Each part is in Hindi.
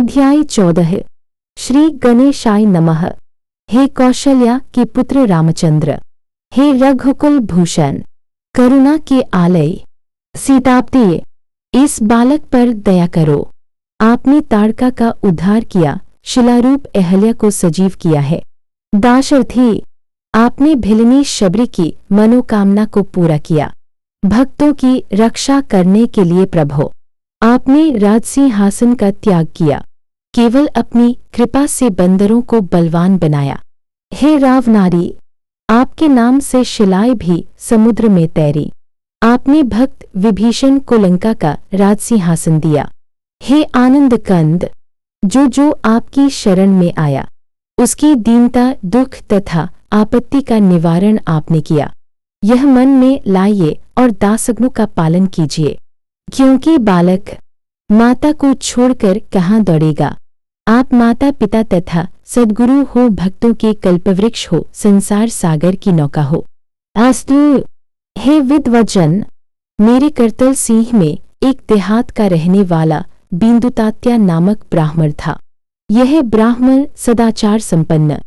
अध्याय 14। श्री गणेशाय नमः। हे कौशल्या के पुत्र रामचंद्र, हे रघुकुल भूषण, करुणा के आलय सीताप्रिय, इस बालक पर दया करो। आपने ताड़का का उद्धार किया, शिलारूप अहल्या को सजीव किया है। दाशरथी, आपने भिलनी शबरी की मनोकामना को पूरा किया। भक्तों की रक्षा करने के लिए प्रभो, आपने राजसिंहासन का त्याग किया, केवल अपनी कृपा से बंदरों को बलवान बनाया। हे रावनारी, आपके नाम से शिलाएं भी समुद्र में तैरी। आपने भक्त विभीषण को लंका का राजसिंहासन दिया। हे आनंद कंद, जो आपकी शरण में आया, उसकी दीनता, दुख तथा आपत्ति का निवारण आपने किया। यह मन में लाइए और दासगणों का पालन कीजिए, क्योंकि बालक माता को छोड़कर कहाँ दौड़ेगा। आप माता पिता तथा सद्गुरु हो, भक्तों के कल्पवृक्ष हो, संसार सागर की नौका हो। अस्तु। हे विद्वजन, मेरे करतल सिंह में एक देहात का रहने वाला बिंदुतात्या नामक ब्राह्मण था। यह ब्राह्मण सदाचार संपन्न,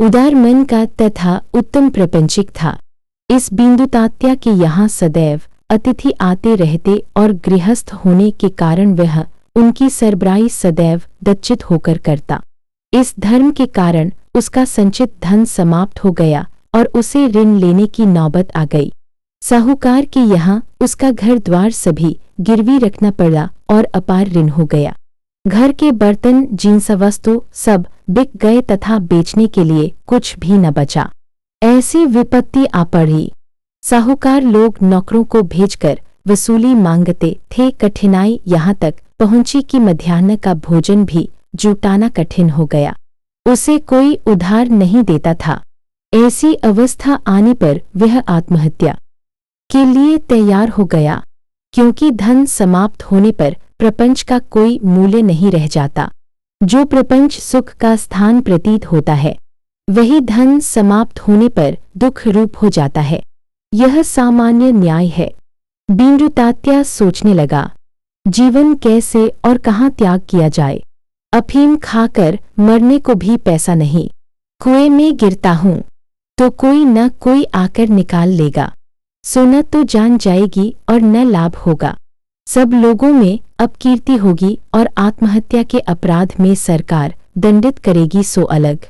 उदार मन का तथा उत्तम प्रपंचिक था। इस बिंदुतात्या के यहाँ सदैव अतिथि आते रहते और गृहस्थ होने के कारण वह उनकी सरबराई सदैव दच्चित होकर करता। इस धर्म के कारण उसका संचित धन समाप्त हो गया और उसे ऋण लेने की नौबत आ गई। साहूकार के यहाँ उसका घर द्वार सभी गिरवी रखना पड़ा और अपार ऋण हो गया। घर के बर्तन, जींस वस्तु सब बिक गए तथा बेचने के लिए कुछ भी न बचा। ऐसी विपत्ति आ पड़ी। साहूकार लोग नौकरों को भेजकर वसूली मांगते थे। कठिनाई यहाँ तक पहुंची कि मध्याह्न का भोजन भी जुटाना कठिन हो गया। उसे कोई उधार नहीं देता था। ऐसी अवस्था आने पर वह आत्महत्या के लिए तैयार हो गया, क्योंकि धन समाप्त होने पर प्रपंच का कोई मूल्य नहीं रह जाता। जो प्रपंच सुख का स्थान प्रतीत होता है, वही धन समाप्त होने पर दुख रूप हो जाता है। यह सामान्य न्याय है। बिंदुतात्या सोचने लगा, जीवन कैसे और कहाँ त्याग किया जाए। अफीम खाकर मरने को भी पैसा नहीं। कुएं में गिरता हूँ तो कोई न कोई आकर निकाल लेगा। सोना तो जान जाएगी और न लाभ होगा। सब लोगों में अपकीर्ति होगी और आत्महत्या के अपराध में सरकार दंडित करेगी सो अलग।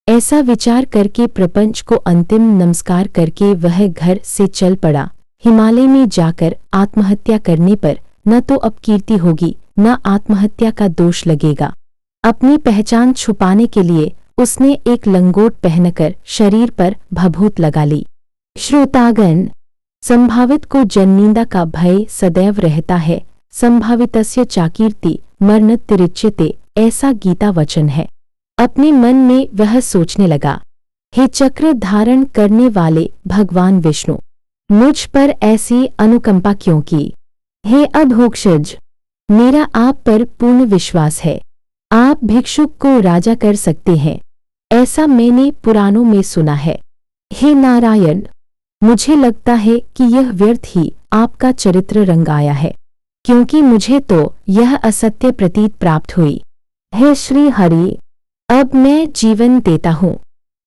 ऐसा विचार करके प्रपंच को अंतिम नमस्कार करके वह घर से चल पड़ा। हिमालय में जाकर आत्महत्या करने पर न तो अपकीर्ति होगी, न आत्महत्या का दोष लगेगा। अपनी पहचान छुपाने के लिए उसने एक लंगोट पहनकर शरीर पर भभूत लगा ली। श्रोतागण, संभावित को जन्निंदा का भय सदैव रहता है। संभावितस्य चाकीर्ति मरणतिरिच्यते, ऐसा गीता वचन है। अपने मन में वह सोचने लगा, हे चक्र धारण करने वाले भगवान विष्णु, मुझ पर ऐसी अनुकंपा क्यों की। हे अधोक्षज, मेरा आप पर पूर्ण विश्वास है। आप भिक्षुक को राजा कर सकते हैं, ऐसा मैंने पुराणों में सुना है। हे नारायण, मुझे लगता है कि यह व्यर्थ ही आपका चरित्र रंगाया है, क्योंकि मुझे तो यह असत्य प्रतीत प्राप्त हुई। हे श्री हरि, अब मैं जीवन देता हूँ,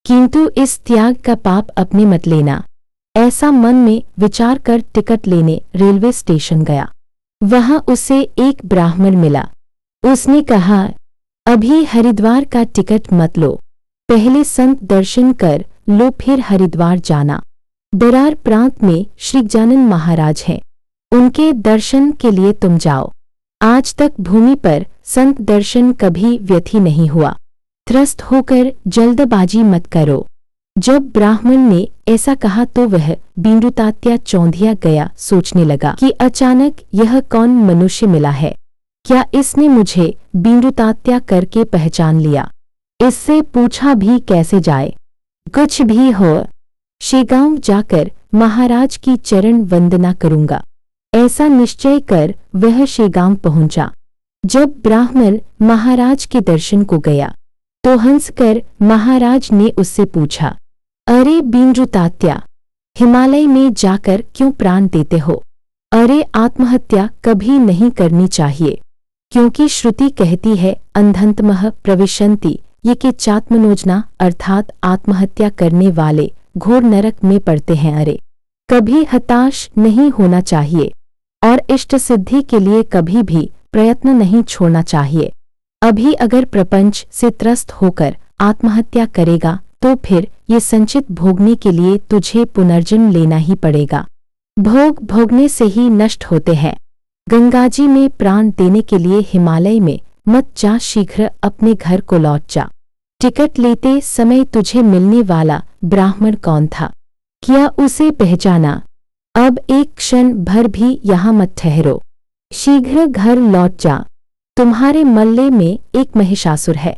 किंतु इस त्याग का पाप अपने मत लेना। ऐसा मन में विचार कर टिकट लेने रेलवे स्टेशन गया। वहां उसे एक ब्राह्मण मिला। उसने कहा, अभी हरिद्वार का टिकट मत लो, पहले संत दर्शन कर लो, फिर हरिद्वार जाना। बरार प्रांत में श्री गजानन महाराज हैं, उनके दर्शन के लिए तुम जाओ। आज तक भूमि पर संत दर्शन कभी व्यथी नहीं हुआ। त्रस्त होकर जल्दबाजी मत करो। जब ब्राह्मण ने ऐसा कहा तो वह बिंदुतात्या चौंधिया गया। सोचने लगा कि अचानक यह कौन मनुष्य मिला है। क्या इसने मुझे बिंदुतात्या करके पहचान लिया। इससे पूछा भी कैसे जाए। कुछ भी हो, शेगांव जाकर महाराज की चरण वंदना करूंगा, ऐसा निश्चय कर वह शेगांव पहुंचा। जब ब्राह्मण महाराज के दर्शन को गया तो हंसकर महाराज ने उससे पूछा, अरे बिंदुतात्या, हिमालय में जाकर क्यों प्राण देते हो। अरे आत्महत्या कभी नहीं करनी चाहिए। क्योंकि श्रुति कहती है अंधंतमः प्रविशन्ति, ये कि चात्मनोजना अर्थात आत्महत्या करने वाले घोर नरक में पड़ते हैं। अरे कभी हताश नहीं होना चाहिए और इष्ट सिद्धि के लिए कभी भी प्रयत्न नहीं छोड़ना चाहिए। अभी अगर प्रपंच से त्रस्त होकर आत्महत्या करेगा तो फिर ये संचित भोगने के लिए तुझे पुनर्जन्म लेना ही पड़ेगा। भोग भोगने से ही नष्ट होते हैं। गंगाजी में प्राण देने के लिए हिमालय में मत जा, शीघ्र अपने घर को लौट जा। टिकट लेते समय तुझे मिलने वाला ब्राह्मण कौन था, क्या उसे पहचाना? अब एक क्षण भर भी यहाँ मत ठहरो, शीघ्र घर लौट जा। तुम्हारे मल्ले में एक महिषासुर है,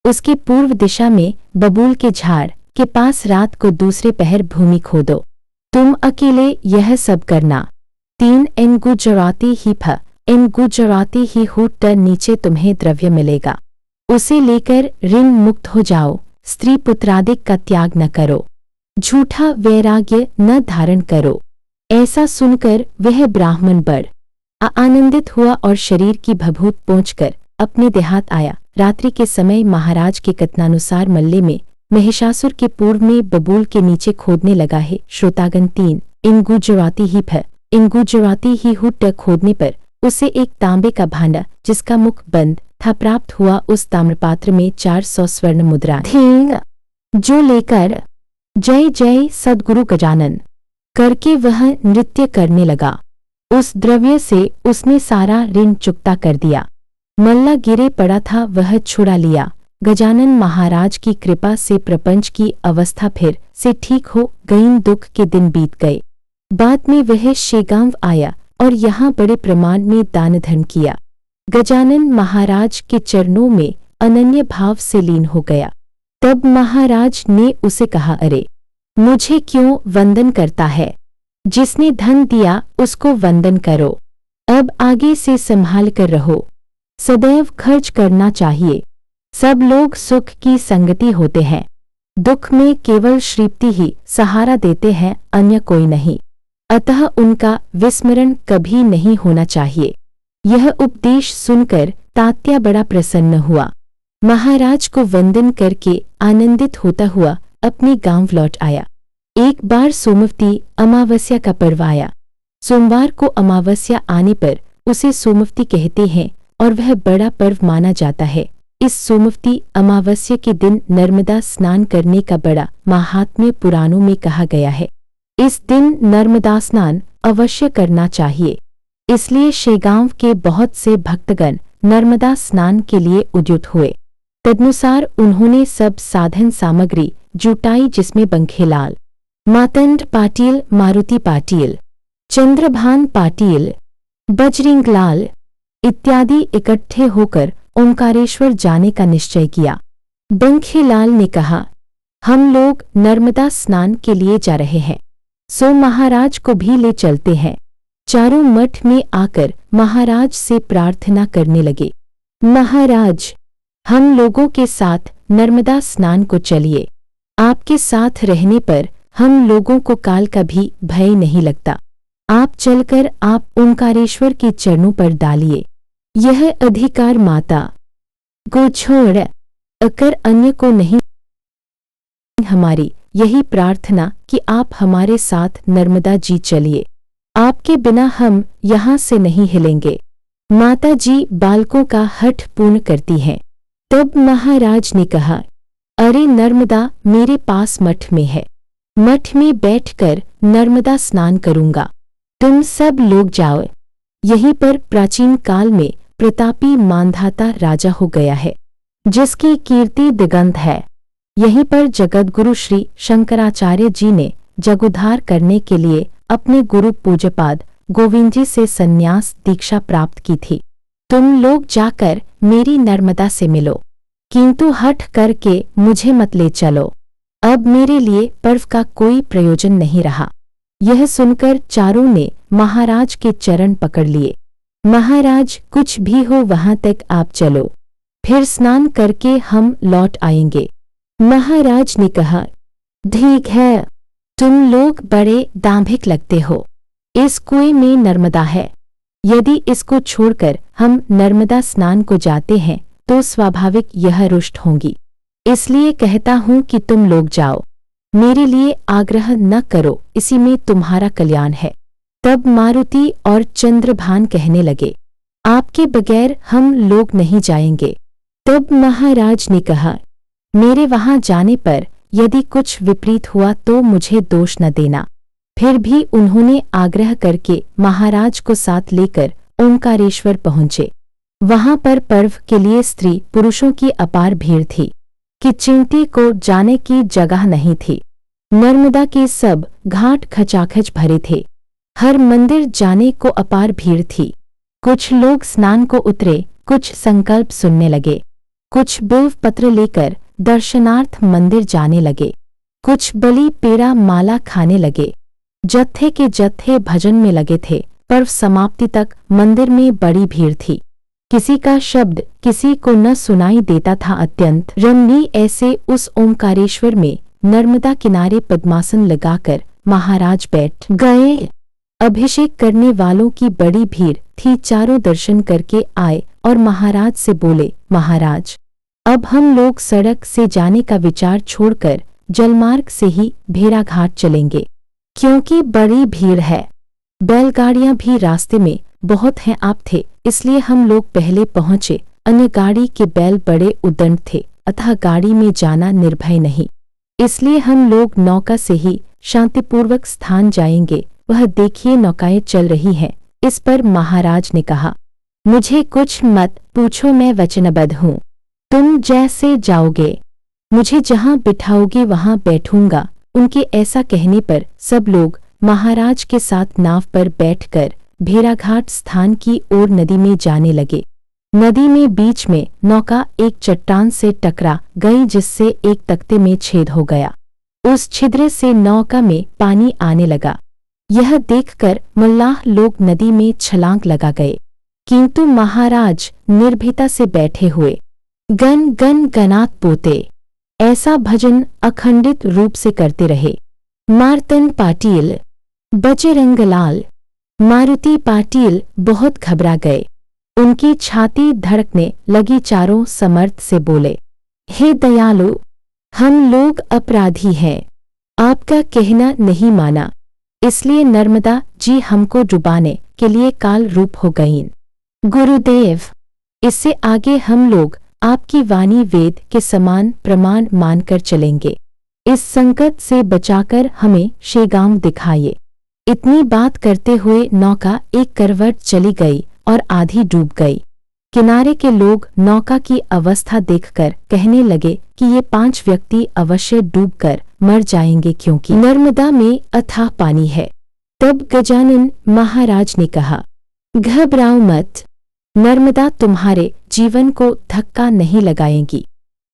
उसके पूर्व दिशा में बबूल के झाड़ के पास रात को दूसरे पहर भूमि खोदो। तुम अकेले यह सब करना। 3 इन गुजराती ही फ इन गुजराती ही हुट नीचे तुम्हें द्रव्य मिलेगा, उसे लेकर ऋण मुक्त हो जाओ। स्त्री पुत्रादिक का त्याग न करो, झूठा वैराग्य न धारण करो। ऐसा सुनकर वह ब्राह्मण बड़ आनंदित हुआ और शरीर की भभूत पहुँचकर अपने देहात आया। रात्रि के समय महाराज के कथनानुसार मल्ले में महिषासुर के पूर्व में बबूल के नीचे खोदने लगा है। श्रोतागण 3 इन गुजराती ही फ इन गुजराती ही हुट खोदने पर उसे एक तांबे का भांडा जिसका मुख बंद था प्राप्त हुआ। उस ताम्रपात्र में 400 स्वर्ण मुद्रा थी, जो लेकर जय जय सद्गुरु गजानन करके वह नृत्य करने लगा। उस द्रव्य से उसने सारा ऋण चुकता कर दिया। मल्ला गिरे पड़ा था, वह छुड़ा लिया। गजानन महाराज की कृपा से प्रपंच की अवस्था फिर से ठीक हो गई। दुख के दिन बीत गए। बाद में वह शेगांव आया और यहाँ बड़े प्रमाण में दान धर्म किया। गजानन महाराज के चरणों में अनन्य भाव से लीन हो गया। तब महाराज ने उसे कहा, अरे मुझे क्यों वंदन करता है? जिसने धन दिया उसको वंदन करो। अब आगे से संभाल कर रहो, सदैव खर्च करना चाहिए। सब लोग सुख की संगति होते हैं, दुख में केवल श्रीपति ही सहारा देते हैं, अन्य कोई नहीं। अतः उनका विस्मरण कभी नहीं होना चाहिए। यह उपदेश सुनकर तात्या बड़ा प्रसन्न हुआ। महाराज को वंदन करके आनंदित होता हुआ अपने गांव लौट आया। एक बार सोमवती अमावस्या का पर्व आया। सोमवार को अमावस्या आने पर उसे सोमवती कहते हैं और वह बड़ा पर्व माना जाता है। इस सोमवती अमावस्या के दिन नर्मदा स्नान करने का बड़ा महात्म्य पुराणों में कहा गया है। इस दिन नर्मदा स्नान अवश्य करना चाहिए। इसलिए शेगांव के बहुत से भक्तगण नर्मदा स्नान के लिए उद्युक्त हुए। तदनुसार उन्होंने सब साधन सामग्री जुटाई, जिसमें बंखेलाल, मातंड पाटिल, मारुति पाटिल, चंद्रभान पाटिल, बजरिंगलाल इत्यादि इकट्ठे होकर ओंकारेश्वर जाने का निश्चय किया। बंखेलाल ने कहा, हम लोग नर्मदा स्नान के लिए जा रहे हैं, सो महाराज को भी ले चलते हैं। चारों मठ में आकर महाराज से प्रार्थना करने लगे, महाराज हम लोगों के साथ नर्मदा स्नान को चलिए। आपके साथ रहने पर हम लोगों को काल का भी भय नहीं लगता। आप चलकर आप ओंकारेश्वर के चरणों पर डालिए। यह अधिकार माता को छोड़ कर अन्य को नहीं। हमारी यही प्रार्थना कि आप हमारे साथ नर्मदा जी चलिए। आपके बिना हम यहाँ से नहीं हिलेंगे। माता जी बालकों का हठ पूर्ण करती हैं। तब महाराज ने कहा, अरे नर्मदा मेरे पास मठ में है, मठ में बैठकर नर्मदा स्नान करूंगा, तुम सब लोग जाओ। यहीं पर प्राचीन काल में प्रतापी मांधाता राजा हो गया है, जिसकी कीर्ति दिगंत है। यहीं पर जगतगुरु श्री शंकराचार्य जी ने जगुद्धार करने के लिए अपने गुरु पूज्यपाद गोविंद जी से संन्यास दीक्षा प्राप्त की थी। तुम लोग जाकर मेरी नर्मदा से मिलो, किंतु हठ करके मुझे मत ले चलो। अब मेरे लिए पर्व का कोई प्रयोजन नहीं रहा। यह सुनकर चारों ने महाराज के चरण पकड़ लिए। महाराज कुछ भी हो वहां तक आप चलो, फिर स्नान करके हम लौट आएंगे। महाराज ने कहा, ठीक है, तुम लोग बड़े दांभिक लगते हो। इस कुएं में नर्मदा है, यदि इसको छोड़कर हम नर्मदा स्नान को जाते हैं तो स्वाभाविक यह रुष्ट होंगी। इसलिए कहता हूँ कि तुम लोग जाओ, मेरे लिए आग्रह न करो, इसी में तुम्हारा कल्याण है। तब मारुति और चंद्रभान कहने लगे, आपके बगैर हम लोग नहीं जाएंगे। तब महाराज ने कहा, मेरे वहां जाने पर यदि कुछ विपरीत हुआ तो मुझे दोष न देना। फिर भी उन्होंने आग्रह करके महाराज को साथ लेकर ओंकारेश्वर पहुंचे। वहां पर पर्व के लिए स्त्री पुरुषों की अपार भीड़ थी कि चिंटी को जाने की जगह नहीं थी। नर्मदा के सब घाट खचाखच भरे थे। हर मंदिर जाने को अपार भीड़ थी। कुछ लोग स्नान को उतरे, कुछ संकल्प सुनने लगे, कुछ बिल्व पत्र लेकर दर्शनार्थ मंदिर जाने लगे, कुछ बलि पेड़ा माला खाने लगे। जत्थे के जत्थे भजन में लगे थे। पर्व समाप्ति तक मंदिर में बड़ी भीड़ थी। किसी का शब्द किसी को न सुनाई देता था। अत्यंत रमणीय ऐसे उस ओंकारेश्वर में नर्मदा किनारे पद्मासन लगाकर महाराज बैठ गए। अभिषेक करने वालों की बड़ी भीड़ थी। चारों दर्शन करके आए और महाराज से बोले, महाराज, अब हम लोग सड़क से जाने का विचार छोड़कर जलमार्ग से ही भेड़ाघाट चलेंगे, क्योंकि बड़ी भीड़ है। बैलगाड़ियां भी रास्ते में बहुत हैं। आप थे इसलिए हम लोग पहले पहुंचे। अन्य गाड़ी के बैल बड़े उद्दंड थे, अतः गाड़ी में जाना निर्भय नहीं। इसलिए हम लोग नौका से ही शांतिपूर्वक स्थान जाएंगे। वह देखिए नौकाएं चल रही हैं। इस पर महाराज ने कहा, मुझे कुछ मत पूछो, मैं वचनबद्ध हूँ। तुम जैसे जाओगे, मुझे जहाँ बिठाओगे वहाँ बैठूंगा। उनके ऐसा कहने पर सब लोग महाराज के साथ नाव पर बैठकर भेड़ाघाट स्थान की ओर नदी में जाने लगे। नदी में बीच में नौका एक चट्टान से टकरा गई, जिससे एक तख्ते में छेद हो गया। उस छिद्र से नौका में पानी आने लगा। यह देखकर मल्लाह लोग नदी में छलांग लगा गए, किंतु महाराज निर्भीता से बैठे हुए गन गन गनात पोते ऐसा भजन अखंडित रूप से करते रहे। मार्तन पाटिल, बजरंगलाल, मारुति पाटिल बहुत घबरा गए। उनकी छाती धड़कने लगी। चारों समर्थ से बोले, हे दयालु, हम लोग अपराधी हैं, आपका कहना नहीं माना, इसलिए नर्मदा जी हमको डुबाने के लिए काल रूप हो गईं। गुरुदेव, इससे आगे हम लोग आपकी वाणी वेद के समान प्रमाण मानकर चलेंगे। इस संकट से बचाकर हमें शेगाम दिखाइए। इतनी बात करते हुए नौका एक करवट चली गई और आधी डूब गई। किनारे के लोग नौका की अवस्था देखकर कहने लगे कि ये 5 व्यक्ति अवश्य डूबकर मर जाएंगे, क्योंकि नर्मदा में अथाह पानी है। तब गजानन महाराज ने कहा, घबराओ मत, नर्मदा तुम्हारे जीवन को धक्का नहीं लगाएंगी।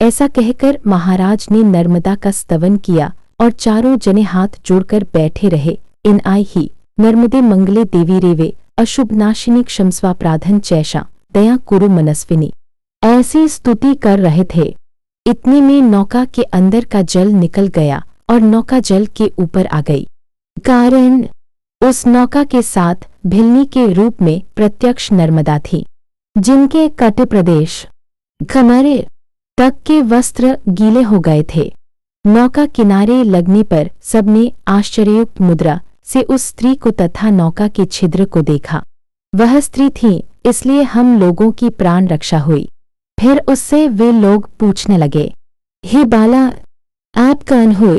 ऐसा कहकर महाराज ने नर्मदा का स्तवन किया और चारों जने हाथ जोड़कर बैठे रहे। इन आई ही नर्मदे मंगले देवी रेवे, अशुभ नाशिनी क्षमस्वा प्राधन चैषा दया कुरु मनस्विनी, ऐसी स्तुति कर रहे थे। इतने में नौका के अंदर का जल निकल गया और नौका जल के ऊपर आ गई। कारण उस नौका के साथ भिलनी के रूप में प्रत्यक्ष नर्मदा थी, जिनके कट प्रदेश कमरे तक के वस्त्र गीले हो गए थे। नौका किनारे लगने पर सबने आश्चर्ययुक्त मुद्रा से उस स्त्री को तथा नौका के छिद्र को देखा। वह स्त्री थी, इसलिए हम लोगों की प्राण रक्षा हुई। फिर उससे वे लोग पूछने लगे, हे बाला, आप कौन हो,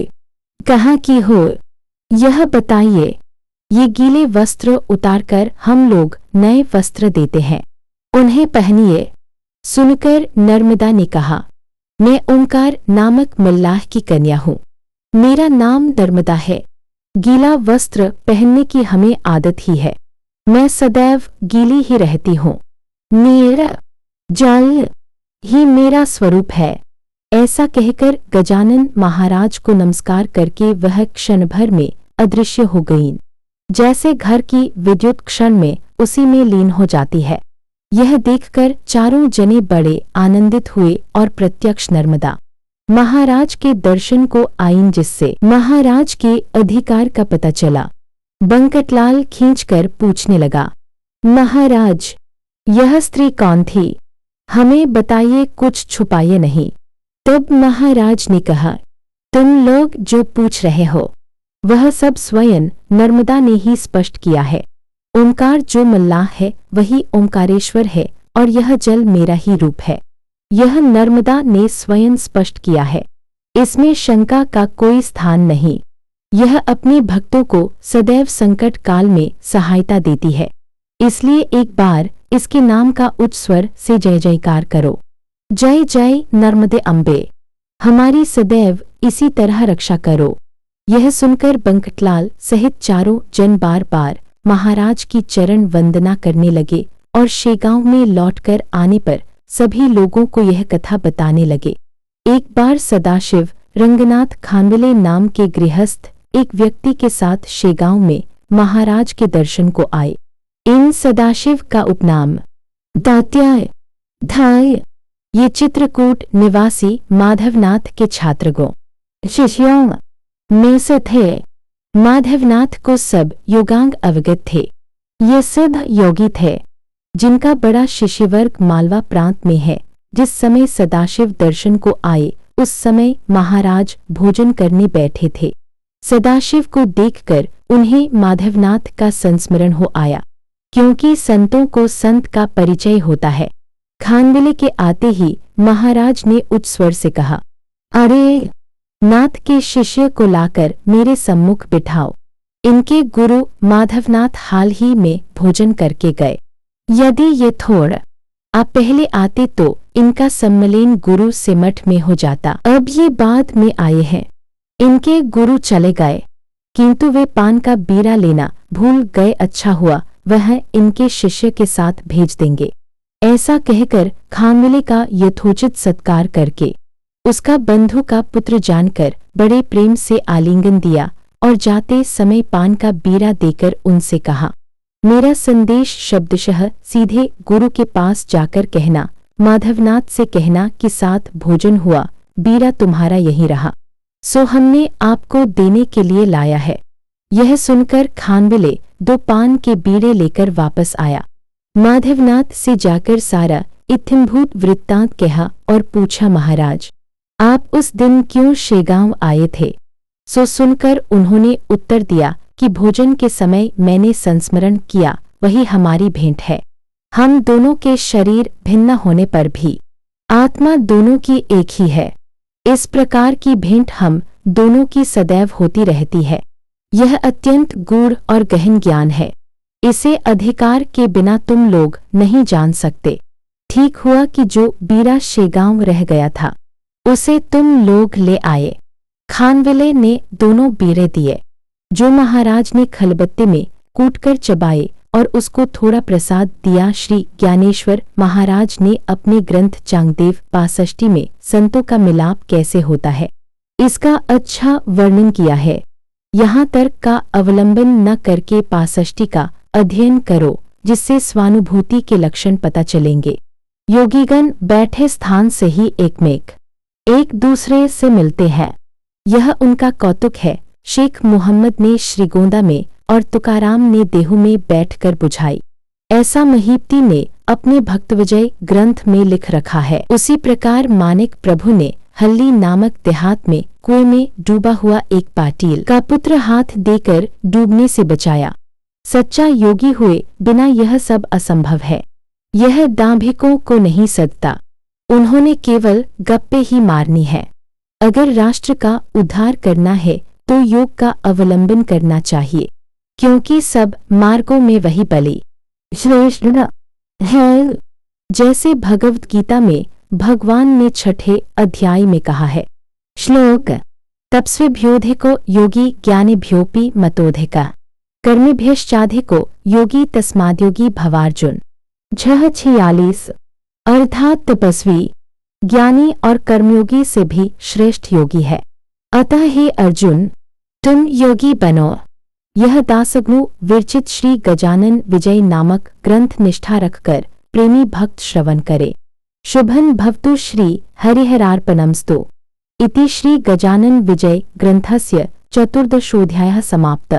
कहाँ की हो, यह बताइए। ये गीले वस्त्र उतारकर हम लोग नए वस्त्र देते हैं, उन्हें पहनिए। सुनकर नर्मदा ने कहा, मैं ओंकार नामक मल्लाह की कन्या हूँ। मेरा नाम नर्मदा है। गीला वस्त्र पहनने की हमें आदत ही है। मैं सदैव गीली ही रहती हूँ। मेरा जल ही मेरा स्वरूप है। ऐसा कहकर गजानन महाराज को नमस्कार करके वह क्षण भर में अदृश्य हो गईं, जैसे घर की विद्युत क्षण में उसी में लीन हो जाती है। यह देखकर चारों जने बड़े आनंदित हुए और प्रत्यक्ष नर्मदा महाराज के दर्शन को आईं, जिससे महाराज के अधिकार का पता चला। बंकटलाल खींचकर पूछने लगा, महाराज, यह स्त्री कौन थी? हमें बताइए, कुछ छुपाइए नहीं। तब महाराज ने कहा, तुम लोग जो पूछ रहे हो वह सब स्वयं नर्मदा ने ही स्पष्ट किया है। ओंकार जो मल्लाह है वही ओंकारेश्वर है और यह जल मेरा ही रूप है। यह नर्मदा ने स्वयं स्पष्ट किया है, इसमें शंका का कोई स्थान नहीं। यह अपने भक्तों को सदैव संकट काल में सहायता देती है, इसलिए एक बार इसके नाम का उच्च स्वर से जय जयकार करो। जय जय नर्मदे अम्बे, हमारी सदैव इसी तरह रक्षा करो। यह सुनकर बंकटलाल सहित चारों जन बार बार महाराज की चरण वंदना करने लगे और शेगांव में लौटकर आने पर सभी लोगों को यह कथा बताने लगे। एक बार सदाशिव रंगनाथ खानविले नाम के गृहस्थ एक व्यक्ति के साथ शेगांव में महाराज के दर्शन को आए। इन सदाशिव का उपनाम दात्याय धाय। ये चित्रकूट निवासी माधवनाथ के छात्रगण शिष्यों में से थे। माधवनाथ को सब योगांग अवगत थे। ये सिद्ध योगी थे जिनका बड़ा शिष्यवर्ग मालवा प्रांत में है। जिस समय सदाशिव दर्शन को आए उस समय महाराज भोजन करने बैठे थे। सदाशिव को देखकर उन्हें माधवनाथ का संस्मरण हो आया, क्योंकि संतों को संत का परिचय होता है। खानविले के आते ही महाराज ने उच्च स्वर से कहा, अरे नाथ के शिष्य को लाकर मेरे सम्मुख बिठाओ। इनके गुरु माधवनाथ हाल ही में भोजन करके गए। यदि ये थोड़ आप पहले आते तो इनका सम्मेलन गुरु से मठ में हो जाता। अब ये बाद में आए हैं, इनके गुरु चले गए, किंतु वे पान का बीरा लेना भूल गए। अच्छा हुआ, वह इनके शिष्य के साथ भेज देंगे। ऐसा कहकर खानविले का यथोचित सत्कार करके उसका बंधु का पुत्र जानकर बड़े प्रेम से आलिंगन दिया और जाते समय पान का बीरा देकर उनसे कहा, मेरा संदेश शब्दशः सीधे गुरु के पास जाकर कहना। माधवनाथ से कहना कि साथ भोजन हुआ, बीरा तुम्हारा यहीं रहा, सो हमने आपको देने के लिए लाया है। यह सुनकर खानविले 2 पान के बीड़े लेकर वापस आया। माधवनाथ से जाकर सारा इत्थंभूत वृत्तांत कहा और पूछा, महाराज आप उस दिन क्यों शेगांव आए थे? सो सुनकर उन्होंने उत्तर दिया कि भोजन के समय मैंने संस्मरण किया, वही हमारी भेंट है। हम दोनों के शरीर भिन्न होने पर भी आत्मा दोनों की एक ही है। इस प्रकार की भेंट हम दोनों की सदैव होती रहती है। यह अत्यंत गूढ़ और गहन ज्ञान है, इसे अधिकार के बिना तुम लोग नहीं जान सकते। ठीक हुआ कि जो बीरा शेगांव रह गया था उसे तुम लोग ले आए। खानविले ने दोनों बीरे दिए, जो महाराज ने खलबत्ते में कूटकर चबाए और उसको थोड़ा प्रसाद दिया। श्री ज्ञानेश्वर महाराज ने अपने ग्रंथ चांगदेव 65 में संतों का मिलाप कैसे होता है इसका अच्छा वर्णन किया है। यहाँ तर्क का अवलंबन न करके 65 का अध्ययन करो, जिससे स्वानुभूति के लक्षण पता चलेंगे। योगीगण बैठे स्थान से ही एक दूसरे से मिलते हैं, यह उनका कौतुक है। शेख मोहम्मद ने श्रीगोंदा में और तुकाराम ने देहू में बैठकर बुझाई, ऐसा महीपति ने अपने भक्तविजय ग्रंथ में लिख रखा है। उसी प्रकार मानिक प्रभु ने हल्ली नामक देहात में कुएं में डूबा हुआ एक पाटील का पुत्र हाथ देकर डूबने से बचाया। सच्चा योगी हुए बिना यह सब असंभव है। यह दांभिकों को नहीं सदता, उन्होंने केवल गप्पे ही मारनी है। अगर राष्ट्र का उद्धार करना है तो योग का अवलंबन करना चाहिए, क्योंकि सब मार्गों में वही बलि श्रेष्ठ है। जैसे भगवत गीता में भगवान ने 6ठे अध्याय में कहा है, श्लोक तपस्विभ्योऽधिको योगी ज्ञानिभ्योऽपि मतोऽधिकः कर्मिभ्यश्चाधिको योगी तस्माद्योगी भवार्जुन। 46 अर्थात तपस्वी ज्ञानी और कर्मयोगी से भी श्रेष्ठ योगी है। अतः हे अर्जुन, तुम योगी बनो। यह दासगु विरचित श्री गजानन विजय नामक ग्रंथ निष्ठा रखकर प्रेमी भक्त श्रवण करे। शुभं भवतु श्री हरिहरार्पणमस्तु। इति श्री गजानन विजय ग्रंथस्य 14ोऽध्यायः समाप्त।